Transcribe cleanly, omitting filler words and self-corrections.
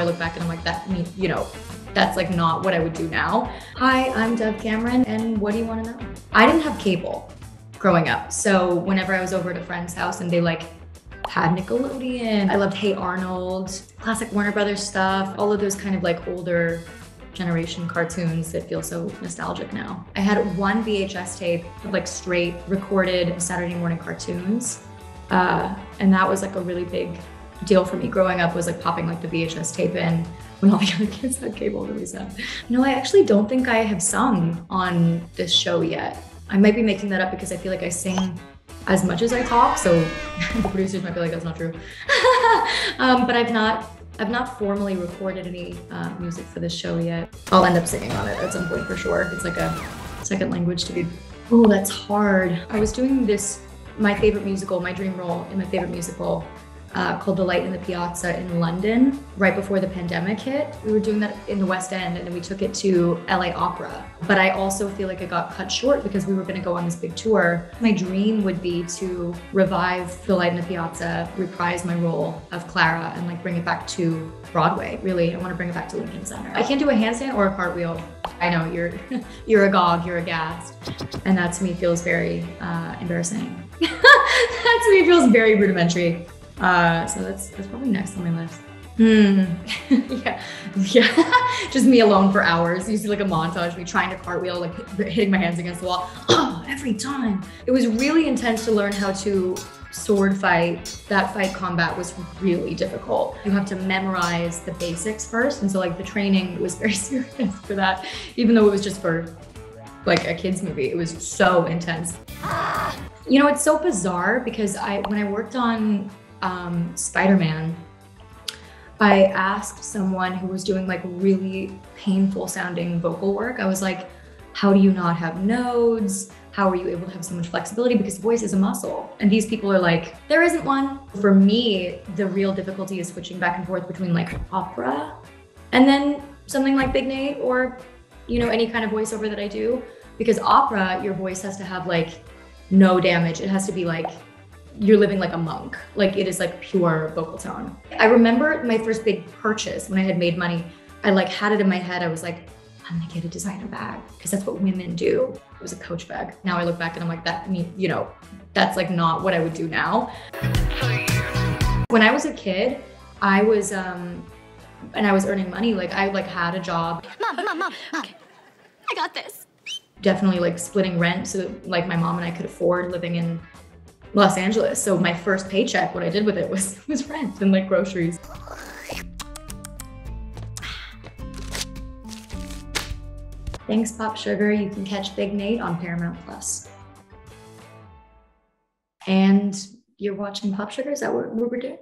Now I look back and I'm like, that's like not what I would do now. Hi, I'm Dove Cameron, and what do you want to know? I didn't have cable growing up. So whenever I was over at a friend's house and they like had Nickelodeon, I loved Hey Arnold, classic Warner Brothers stuff, all of those kind of like older generation cartoons that feel so nostalgic now. I had one VHS tape of like straight recorded Saturday morning cartoons. And that was like a really big deal for me growing up, was like popping like the VHS tape in when all the other kids had cable, really sad. No, I actually don't think I have sung on this show yet. I might be making that up because I feel like I sing as much as I talk, so the producers might be like, that's not true. But I've not formally recorded any music for this show yet. I'll end up singing on it at some point for sure. It's like a second language to me. Oh, that's hard. I was doing my favorite musical, my dream role in my favorite musical, called The Light in the Piazza in London, right before the pandemic hit. We were doing that in the West End, and then we took it to LA Opera. But I also feel like it got cut short because we were gonna go on this big tour. My dream would be to revive The Light in the Piazza, reprise my role of Clara, and like bring it back to Broadway. Really, I wanna bring it back to Lincoln Center. I can't do a handstand or a cartwheel. I know, you're agog, you're aghast. And that to me feels very embarrassing. That to me feels very rudimentary. So that's probably next on my list. Yeah. Just me alone for hours. You see like a montage of me trying to cartwheel, like hitting my hands against the wall. Oh, every time. It was really intense to learn how to sword fight. That fight combat was really difficult. You have to memorize the basics first. And so like the training was very serious for that, even though it was just for like a kid's movie. It was so intense. You know, it's so bizarre because when I worked on Spider-Man, I asked someone who was doing like really painful sounding vocal work. I was like, how do you not have nodes? How are you able to have so much flexibility? Because voice is a muscle. And these people are like, there isn't one. For me, the real difficulty is switching back and forth between like opera and then something like Big Nate or, you know, any kind of voiceover that I do. Because opera, your voice has to have like no damage. It has to be like, you're living like a monk. Like it is like pure vocal tone. I remember my first big purchase when I had made money. I like had it in my head. I was like, I'm gonna get a designer bag because that's what women do. It was a Coach bag. Now I look back and I'm like, that's like not what I would do now. When I was a kid, I was, and I was earning money. Like I like had a job. Mom, okay. I got this. Definitely like splitting rent so that, like my mom and I could afford living in Los Angeles. So my first paycheck, what I did with it was rent and like groceries. Thanks, Pop Sugar. You can catch Big Nate on Paramount Plus. And you're watching Pop Sugar? Is that what we're doing?